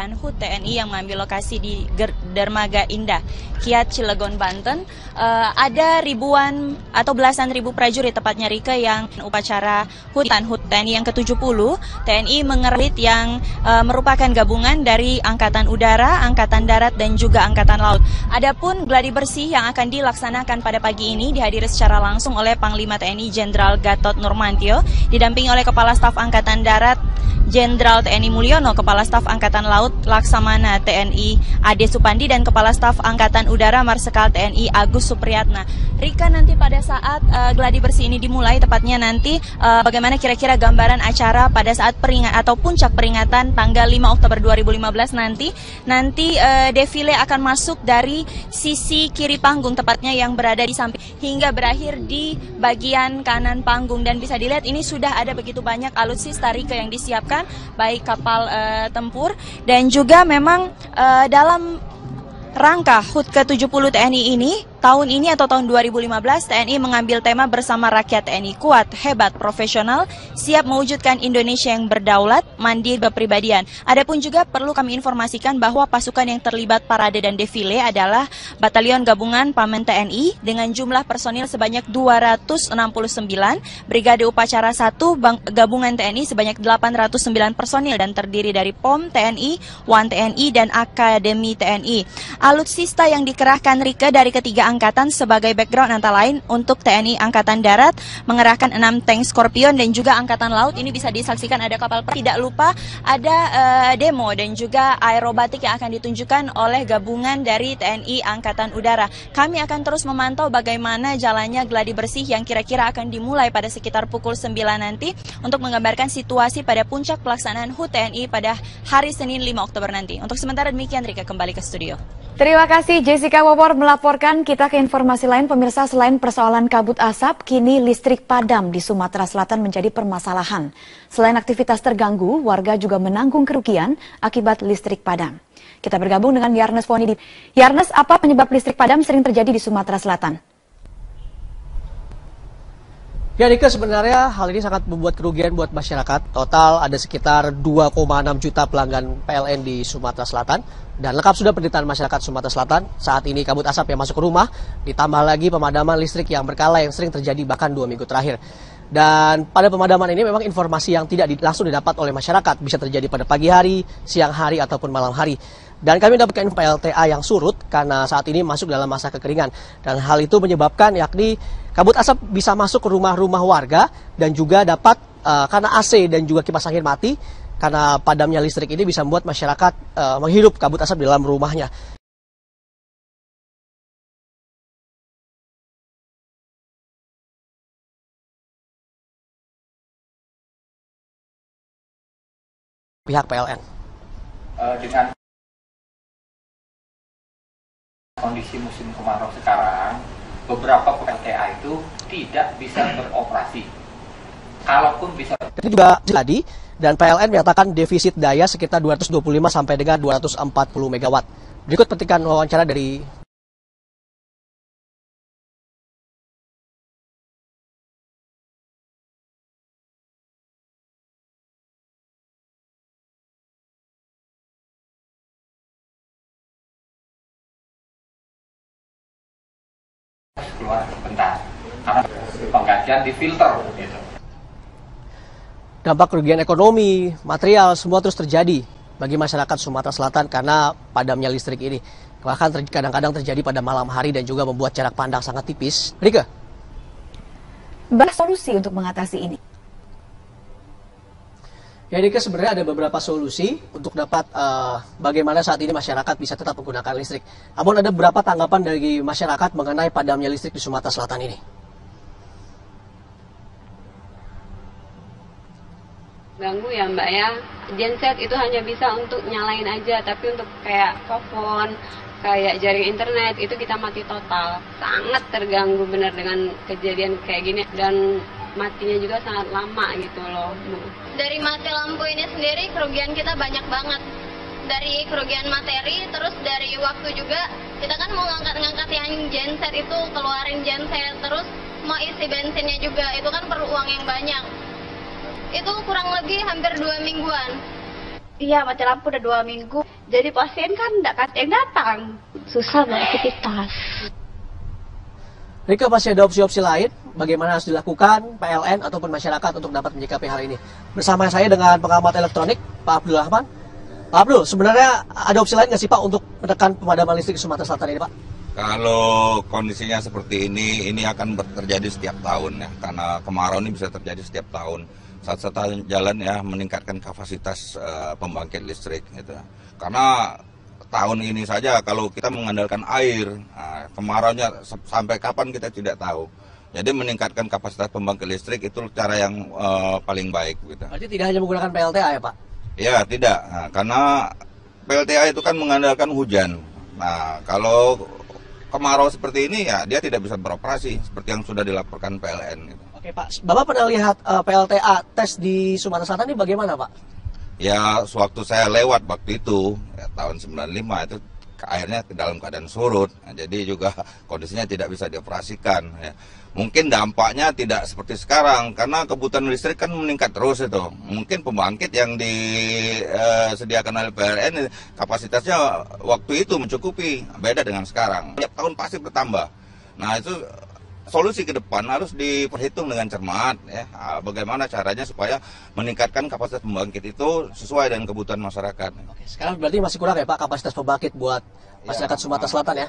Pelaksanaan HUT TNI yang mengambil lokasi di Dermaga Indah, Kiat, Cilegon, Banten. Ada ribuan atau belasan ribu prajurit tepatnya Rike yang upacara HUT TNI yang ke-70. TNI mengerit yang merupakan gabungan dari Angkatan Udara, Angkatan Darat, dan juga Angkatan Laut. Adapun gladi bersih yang akan dilaksanakan pada pagi ini dihadiri secara langsung oleh Panglima TNI Jenderal Gatot Nurmantio, didampingi oleh Kepala Staf Angkatan Darat Jenderal TNI Mulyono, Kepala Staf Angkatan Laut Laksamana TNI Ade Supandi, dan Kepala Staf Angkatan Udara Marsikal TNI Agus Supriyatna. Rika, nanti pada saat gladi bersih ini dimulai, tepatnya nanti bagaimana kira-kira gambaran acara pada saat puncak peringatan tanggal 5 Oktober 2015 nanti defile akan masuk dari sisi kiri panggung, tepatnya yang berada di samping, hingga berakhir di bagian kanan panggung. Dan bisa dilihat ini sudah ada begitu banyak alutsista Rika yang disiapkan, baik kapal tempur dan juga memang dalam rangka HUT ke-70 TNI ini, tahun ini atau tahun 2015, TNI mengambil tema bersama rakyat TNI kuat, hebat, profesional, siap mewujudkan Indonesia yang berdaulat, mandiri, berpribadian. Adapun juga perlu kami informasikan bahwa pasukan yang terlibat parade dan defile adalah Batalion Gabungan Pamen TNI dengan jumlah personil sebanyak 269, Brigade Upacara 1 Gabungan TNI sebanyak 809 personil dan terdiri dari POM TNI, WAN TNI, dan Akademi TNI. Alutsista yang dikerahkan Rike dari ketiga angkatan sebagai background antara lain untuk TNI Angkatan Darat mengerahkan 6 tank Scorpion, dan juga Angkatan Laut ini bisa disaksikan ada kapal perang. Tidak lupa ada demo dan juga aerobatik yang akan ditunjukkan oleh gabungan dari TNI Angkatan Udara. Kami akan terus memantau bagaimana jalannya gladi bersih yang kira-kira akan dimulai pada sekitar pukul 9 nanti untuk menggambarkan situasi pada puncak pelaksanaan HUT TNI pada hari Senin 5 Oktober nanti. Untuk sementara demikian, Rika, kembali ke studio. Terima kasih Jessica Wawor melaporkan. Kita ke informasi lain, pemirsa. Selain persoalan kabut asap, kini listrik padam di Sumatera Selatan menjadi permasalahan. Selain aktivitas terganggu, warga juga menanggung kerugian akibat listrik padam. Kita bergabung dengan Yarnes Foni. Yarnes, apa penyebab listrik padam sering terjadi di Sumatera Selatan? Ya, Rika, sebenarnya hal ini sangat membuat kerugian buat masyarakat. Total ada sekitar 2,6 juta pelanggan PLN di Sumatera Selatan. Dan lengkap sudah penderitaan masyarakat Sumatera Selatan. Saat ini kabut asap yang masuk ke rumah, ditambah lagi pemadaman listrik yang berkala yang sering terjadi bahkan 2 minggu terakhir. Dan pada pemadaman ini memang informasi yang tidak langsung didapat oleh masyarakat. Bisa terjadi pada pagi hari, siang hari, ataupun malam hari. Dan kami mendapatkan PLTA yang surut karena saat ini masuk dalam masa kekeringan. Dan hal itu menyebabkan yakni kabut asap bisa masuk ke rumah-rumah warga dan juga dapat karena AC dan juga kipas angin mati, karena padamnya listrik ini bisa membuat masyarakat menghirup kabut asap di dalam rumahnya. Pihak PLN. Dengan kondisi musim kemarau sekarang, beberapa PLTA itu tidak bisa beroperasi. Kalaupun bisa. Itu juga jadi, dan PLN menyatakan defisit daya sekitar 225 sampai dengan 240 megawatt. Berikut petikan wawancara dari keluar bentar karena penggantian di filter gitu. dampak kerugian ekonomi, material, semua terus terjadi bagi masyarakat Sumatera Selatan karena padamnya listrik ini. Bahkan kadang-kadang terjadi pada malam hari dan juga membuat jarak pandang sangat tipis. Rika? Bahas solusi untuk mengatasi ini. Ya, Rika, sebenarnya ada beberapa solusi untuk dapat bagaimana saat ini masyarakat bisa tetap menggunakan listrik. Namun ada beberapa tanggapan dari masyarakat mengenai padamnya listrik di Sumatera Selatan ini. Ganggu ya Mbak ya, genset itu hanya bisa untuk nyalain aja, tapi untuk kayak telepon, kayak jaring internet itu kita mati total. Sangat terganggu benar dengan kejadian kayak gini, dan matinya juga sangat lama gitu loh. Dari mati lampu ini sendiri kerugian kita banyak banget. Dari kerugian materi, terus dari waktu juga, kita kan mau ngangkat yang genset itu, keluarin genset, terus mau isi bensinnya juga, itu kan perlu uang yang banyak. Itu kurang lebih hampir 2 mingguan. Iya, mati lampu udah 2 minggu. Jadi pasien kan nggak yang datang. Susah beraktivitas. Rika, pasti ada opsi-opsi lain bagaimana harus dilakukan PLN ataupun masyarakat untuk dapat menyikapi hal ini. Bersama saya dengan pengamat elektronik, Pak Abdul Rahman. Pak Abdul, sebenarnya ada opsi lain nggak sih Pak untuk menekan pemadaman listrik di Sumatera Selatan ini Pak? Kalau kondisinya seperti ini akan terjadi setiap tahun ya, karena kemarau ini bisa terjadi setiap tahun. Satu-satunya jalan ya meningkatkan kapasitas pembangkit listrik gitu. Karena tahun ini saja kalau kita mengandalkan air, kemaraunya sampai kapan kita tidak tahu. Jadi meningkatkan kapasitas pembangkit listrik itu cara yang paling baik gitu. Berarti tidak hanya menggunakan PLTA ya Pak? Ya tidak, karena PLTA itu kan mengandalkan hujan. Nah kalau kemarau seperti ini ya dia tidak bisa beroperasi seperti yang sudah dilaporkan PLN gitu. Oke Pak, Bapak pernah lihat PLTA tes di Sumatera Selatan ini bagaimana Pak? Ya, sewaktu saya lewat waktu itu, ya, tahun 95 itu airnya dalam keadaan surut, nah, jadi juga kondisinya tidak bisa dioperasikan. Ya. Mungkin dampaknya tidak seperti sekarang, karena kebutuhan listrik kan meningkat terus itu. Mungkin pembangkit yang disediakan oleh PLN kapasitasnya waktu itu mencukupi, beda dengan sekarang. Tiap tahun pasti bertambah. Nah itu solusi ke depan harus diperhitung dengan cermat ya, bagaimana caranya supaya meningkatkan kapasitas pembangkit itu sesuai dengan kebutuhan masyarakat. Oke, sekarang berarti masih kurang ya Pak kapasitas pembangkit buat masyarakat Sumatera Selatan ya.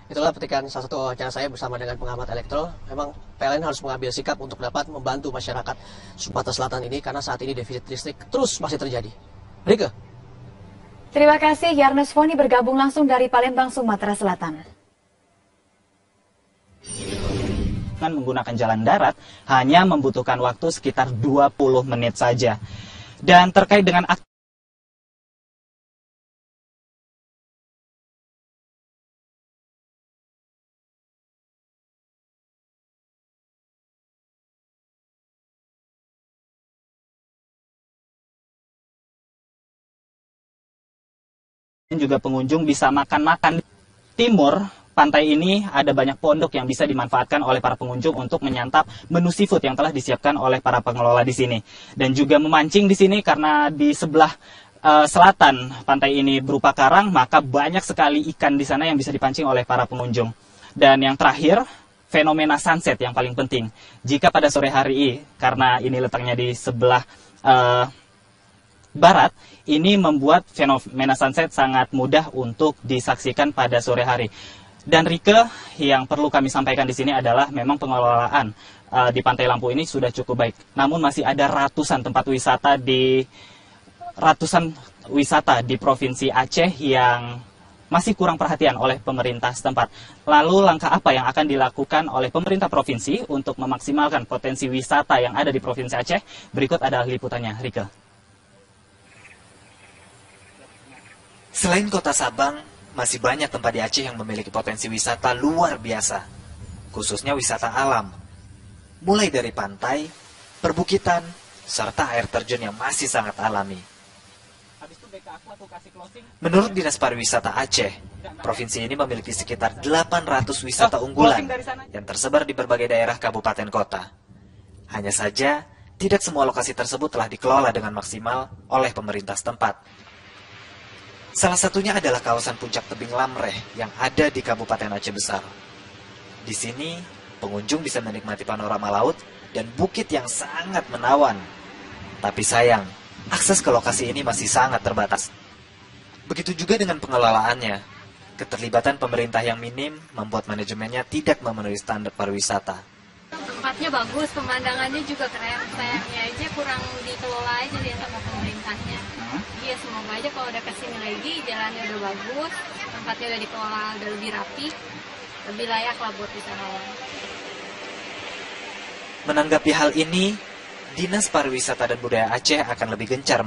Itulah petikan salah satu wawancara saya bersama dengan pengamat elektro. Memang PLN harus mengambil sikap untuk dapat membantu masyarakat Sumatera Selatan ini karena saat ini defisit listrik terus masih terjadi. Rike. Terima kasih Yarnes Foni bergabung langsung dari Palembang, Sumatera Selatan. Dengan menggunakan jalan darat hanya membutuhkan waktu sekitar 20 menit saja. Dan terkait dengan juga pengunjung bisa makan-makan. Timur pantai ini ada banyak pondok yang bisa dimanfaatkan oleh para pengunjung untuk menyantap menu seafood yang telah disiapkan oleh para pengelola di sini. Dan juga memancing di sini karena di sebelah selatan pantai ini berupa karang, maka banyak sekali ikan di sana yang bisa dipancing oleh para pengunjung. Dan yang terakhir, fenomena sunset yang paling penting. Jika pada sore hari, karena ini letaknya di sebelah barat, ini membuat fenomena sunset sangat mudah untuk disaksikan pada sore hari. Dan Rike, yang perlu kami sampaikan di sini adalah memang pengelolaan di Pantai Lampu ini sudah cukup baik. Namun masih ada ratusan wisata di Provinsi Aceh yang masih kurang perhatian oleh pemerintah setempat. Lalu langkah apa yang akan dilakukan oleh pemerintah provinsi untuk memaksimalkan potensi wisata yang ada di Provinsi Aceh? Berikut adalah liputannya, Rike. Selain kota Sabang, masih banyak tempat di Aceh yang memiliki potensi wisata luar biasa, khususnya wisata alam. Mulai dari pantai, perbukitan, serta air terjun yang masih sangat alami. Menurut Dinas Pariwisata Aceh, provinsi ini memiliki sekitar 800 wisata unggulan yang tersebar di berbagai daerah kabupaten kota. Hanya saja, tidak semua lokasi tersebut telah dikelola dengan maksimal oleh pemerintah setempat. Salah satunya adalah kawasan puncak tebing Lamreh yang ada di Kabupaten Aceh Besar. Di sini, pengunjung bisa menikmati panorama laut dan bukit yang sangat menawan. Tapi sayang, akses ke lokasi ini masih sangat terbatas. Begitu juga dengan pengelolaannya. Keterlibatan pemerintah yang minim membuat manajemennya tidak memenuhi standar pariwisata. Tempatnya bagus, pemandangannya juga keren. Sayangnya aja kurang dikelola aja dia sama pemerintahnya. Iya, semoga aja kalau udah kesini lagi, jalannya udah bagus, tempatnya udah dikelola, udah lebih rapi, lebih layak lah buat wisatawan. Menanggapi hal ini, Dinas Pariwisata dan Budaya Aceh akan lebih gencar